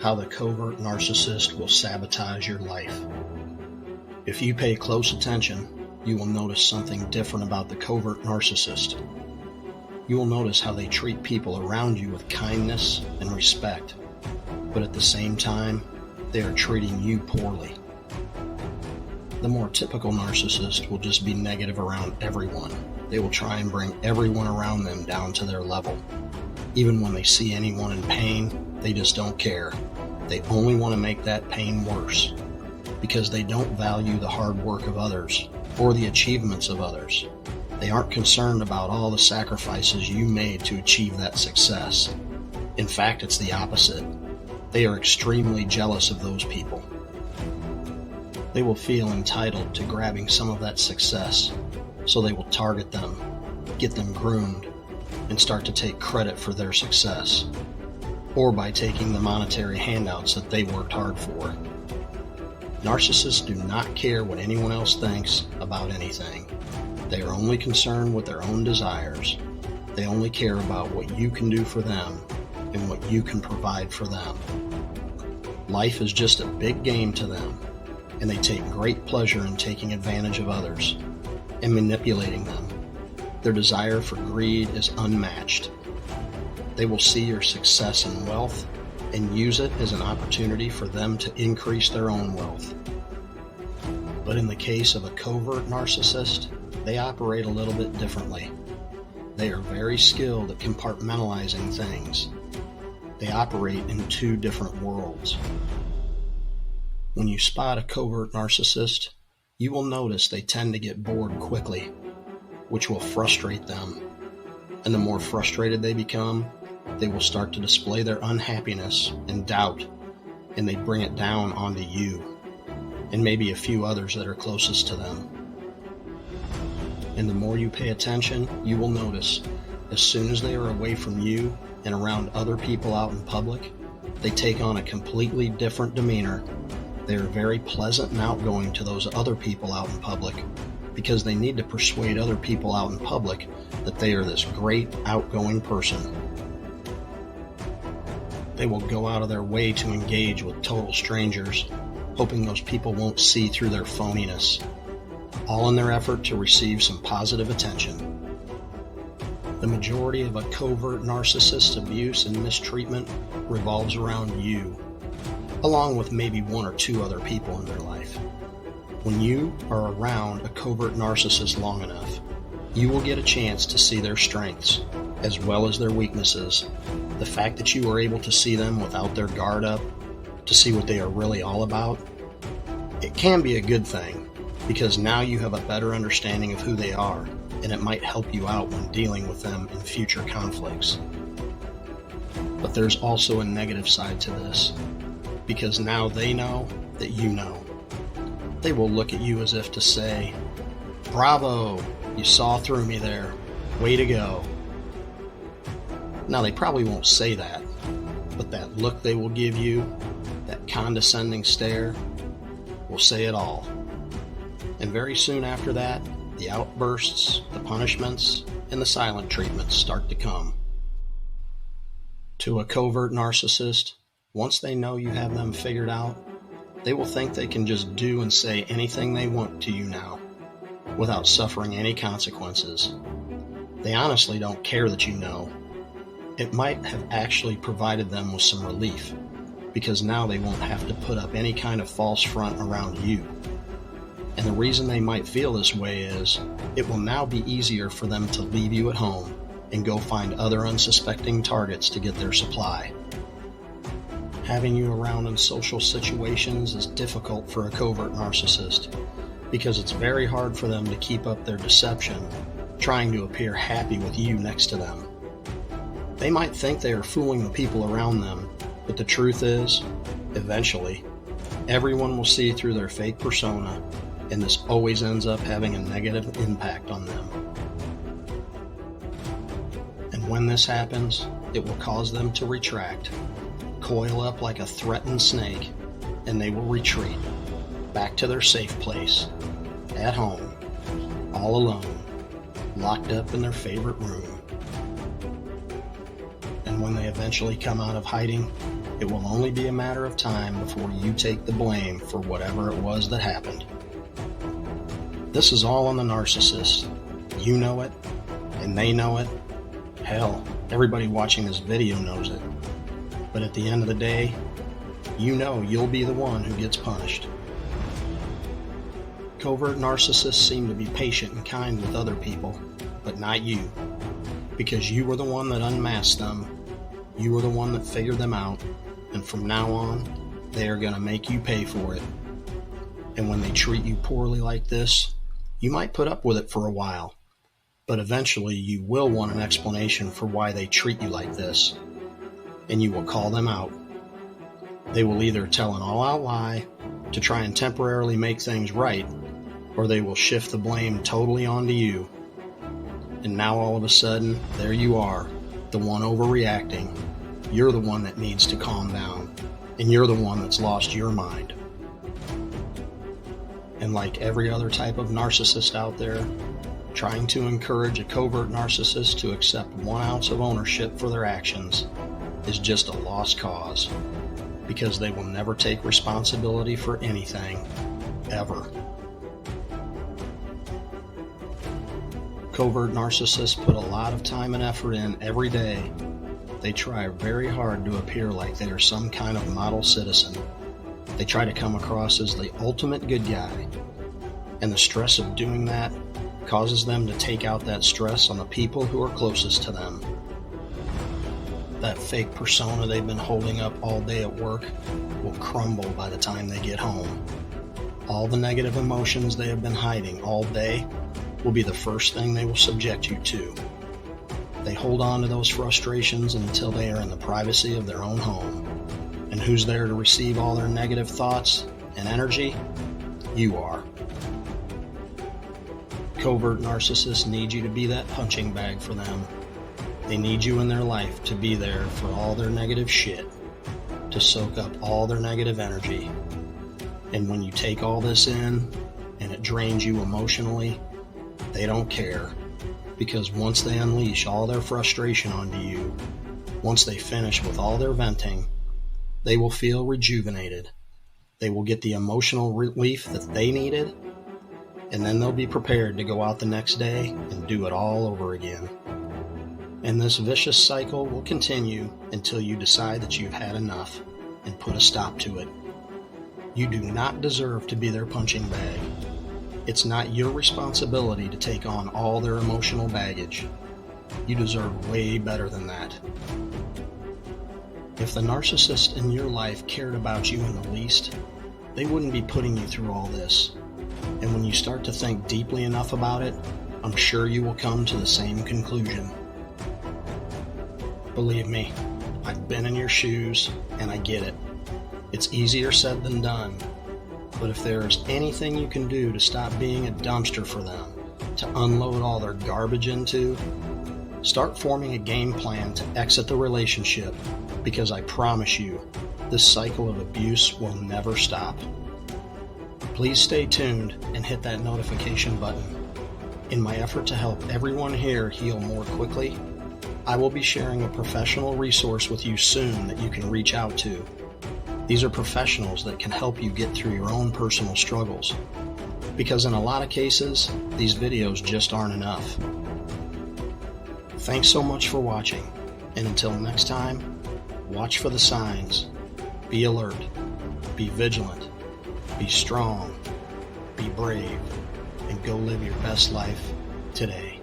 how the covert narcissist will sabotage your life. If you pay close attention, you will notice something different about the covert narcissist. You will notice how they treat people around you with kindness and respect, but at the same time, they are treating you poorly. The more typical narcissist will just be negative around everyone. They will try and bring everyone around them down to their level. Even when they see anyone in pain, they just don't care. They only want to make that pain worse because they don't value the hard work of others or the achievements of others. They aren't concerned about all the sacrifices you made to achieve that success. In fact, it's the opposite. They are extremely jealous of those people. They will feel entitled to grabbing some of that success, so they will target them, get them groomed, and start to take credit for their success, or by taking the monetary handouts that they worked hard for. Narcissists do not care what anyone else thinks about anything. They are only concerned with their own desires. They only care about what you can do for them and what you can provide for them. Life is just a big game to them, and they take great pleasure in taking advantage of others and manipulating them. Their desire for greed is unmatched. They will see your success and wealth and use it as an opportunity for them to increase their own wealth. But in the case of a covert narcissist, they operate a little bit differently. They are very skilled at compartmentalizing things. They operate in two different worlds. When you spot a covert narcissist, you will notice they tend to get bored quickly, which will frustrate them. And the more frustrated they become, they will start to display their unhappiness and doubt, and they bring it down onto you, and maybe a few others that are closest to them. And the more you pay attention, you will notice, as soon as they are away from you and around other people out in public, they take on a completely different demeanor. They are very pleasant and outgoing to those other people out in public because they need to persuade other people out in public that they are this great, outgoing person. They will go out of their way to engage with total strangers, hoping those people won't see through their phoniness, all in their effort to receive some positive attention. The majority of a covert narcissist's abuse and mistreatment revolves around you, along with maybe one or two other people in their life. When you are around a covert narcissist long enough, you will get a chance to see their strengths as well as their weaknesses. The fact that you are able to see them without their guard up, to see what they are really all about, it can be a good thing because now you have a better understanding of who they are, and it might help you out when dealing with them in future conflicts. But there's also a negative side to this, because now they know that you know. They will look at you as if to say, "Bravo, you saw through me there. Way to go." Now, they probably won't say that, but that look they will give you, that condescending stare, will say it all. And very soon after that, the outbursts, the punishments, and the silent treatments start to come. To a covert narcissist, once they know you have them figured out, they will think they can just do and say anything they want to you now, without suffering any consequences. They honestly don't care that you know. It might have actually provided them with some relief, because now they won't have to put up any kind of false front around you. And the reason they might feel this way is, it will now be easier for them to leave you at home and go find other unsuspecting targets to get their supply. Having you around in social situations is difficult for a covert narcissist because it's very hard for them to keep up their deception, trying to appear happy with you next to them. They might think they are fooling the people around them, but the truth is, eventually, everyone will see through their fake persona, and this always ends up having a negative impact on them. And when this happens, it will cause them to retract, coil up like a threatened snake, and they will retreat back to their safe place, at home, all alone, locked up in their favorite room. And when they eventually come out of hiding, it It will only be a matter of time before you take the blame for whatever it was that happened. This is all on the narcissist. You know it, and they know it. Hell, everybody watching this video knows it. But at the end of the day, you know you'll be the one who gets punished. Covert narcissists seem to be patient and kind with other people, but not you. Because you were the one that unmasked them, you were the one that figured them out, and from now on, they are going to make you pay for it. And when they treat you poorly like this, you might put up with it for a while, but eventually you will want an explanation for why they treat you like this, and you will call them out. They will either tell an all-out lie to try and temporarily make things right, or they will shift the blame totally onto you. And now all of a sudden, there you are, the one overreacting. You're the one that needs to calm down, and you're the one that's lost your mind. And like every other type of narcissist out there, trying to encourage a covert narcissist to accept 1 ounce of ownership for their actions is just a lost cause, because they will never take responsibility for anything, ever. Covert narcissists put a lot of time and effort in every day. They try very hard to appear like they are some kind of model citizen. They try to come across as the ultimate good guy. And the stress of doing that causes them to take out that stress on the people who are closest to them. That fake persona they've been holding up all day at work will crumble by the time they get home. All the negative emotions they have been hiding all day will be the first thing they will subject you to. They hold on to those frustrations until they are in the privacy of their own home. And who's there to receive all their negative thoughts and energy? You are. Covert narcissists need you to be that punching bag for them. They need you in their life to be there for all their negative shit, to soak up all their negative energy. And when you take all this in, and it drains you emotionally, they don't care. Because once they unleash all their frustration onto you, once they finish with all their venting, they will feel rejuvenated. They will get the emotional relief that they needed, and then they'll be prepared to go out the next day and do it all over again. And this vicious cycle will continue until you decide that you've had enough and put a stop to it. You do not deserve to be their punching bag. It's not your responsibility to take on all their emotional baggage. You deserve way better than that. If the narcissist in your life cared about you in the least, they wouldn't be putting you through all this. And when you start to think deeply enough about it, I'm sure you will come to the same conclusion. Believe me, I've been in your shoes, and I get it. It's easier said than done. But if there is anything you can do to stop being a dumpster for them, to unload all their garbage into, start forming a game plan to exit the relationship, because I promise you, this cycle of abuse will never stop. Please stay tuned and hit that notification button. In my effort to help everyone here heal more quickly, I will be sharing a professional resource with you soon that you can reach out to. These are professionals that can help you get through your own personal struggles. Because in a lot of cases, these videos just aren't enough. Thanks so much for watching, and until next time, watch for the signs. Be alert, be vigilant, be strong, be brave, and go live your best life today.